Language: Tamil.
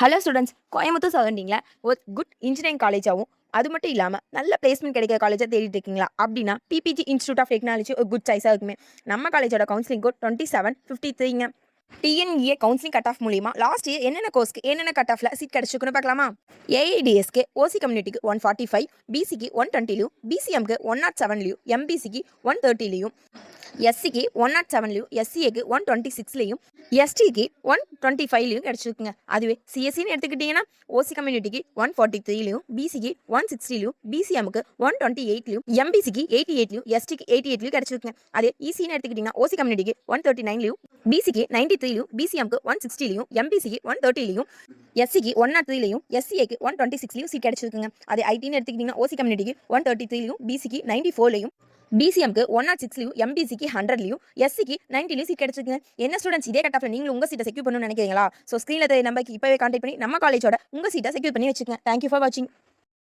ஹலோ ஸ்டூடெண்ட்ஸ், கோயம்புத்தூர் சரௌண்டிங்கில் ஒரு குட் இன்ஜினியரிங் காலேஜாகவும் அது மட்டும் இல்லாமல் நல்ல பிளேஸ்மெண்ட் கிடைக்கிற காலேஜாக தேடிட்டு இருக்கீங்களா? அப்படின்னா பிபிஜி இன்ஸ்டியூட் ஆஃப் டெக்னாலஜி ஒரு குட் சாய்ஸாக இருக்குமே. நம்ம காலேஜோட கவுன்சிலிங் கோட் 2753ங்க. டிஎன்இஏ கவுன்சிலிங் கட் ஆஃப் மூலியமா லாஸ்ட் இயர் என்னென்ன கோர்ஸ்க்கு என்னென்ன கட் ஆஃப்ல சீட் கிடைச்சிருக்குன்னு பார்க்கலாமா? ஏஐடிஎஸ்க்கு ஓசி கம்யூனிட்டிக்கு 145, பிசிக்கு 120லையும், பிசிஎம்க்கு 107லையும், எம்பிசிக்கு 130லையும், எஸ்சிக்கு 107லையும், எஸ்சிஏக்கு 126லையும், எஸ்டிக்கு 125லையும் கிடைச்சிருக்குங்க. அதுவே சிஎஸ்சின்னு எடுத்துக்கிட்டிங்கன்னா ஓசி கம்யூனிட்டிக்கு 143லையும், பிசிக்கு 160லையும், பிசிஎம்க்கு 128லையும், எம்பிசிக்கு 88லையும், எஸ்டிக்கு 88லையும் கிடைச்சிருக்குங்க. அதே இசின்னு எடுத்துக்கிட்டிங்கன்னா ஓசி கம்யூனிட்டிக்கு 139லையும், பிசிக்கு 93லையும், பிசிஎம்க்கு 160லையும், எம்பிசிக்கு 130லையும், எஸ்சிக்கு 103லையும், எஸ்சிஏக்கு 126லையும் சீட் கிடைச்சிருக்குங்க. அதே ஐடின்னு எடுத்துக்கிட்டிங்கன்னா ஓசி கம்யூனிட்டிக்கு 133லையும், பிசிக்கு 94லையும், பிசிஎம்க்கு 106லையும், எம்பிசிக்கு 100லையும், எஸ்சிக்கு 90லையும் சீட் கிடைச்சிருக்குங்க. என்ன ஸ்டூடெண்ட்ஸ், இதே கட் ஆஃப்ல நீங்களும் உங்கள் சீட்டை செக்யூர் பண்ணணும்னு நினைக்கிறீங்களா? ஸோ ஸ்க்ரீனில் தெரிய நம்பருக்கு இப்போவே கான்டாக்ட் பண்ணி நம்ம காலேஜோட உங்கள் சீட்டை செக்யூர் பண்ணி வச்சுக்கோங்க. தேங்க்யூ ஃபார் வாட்சிங்.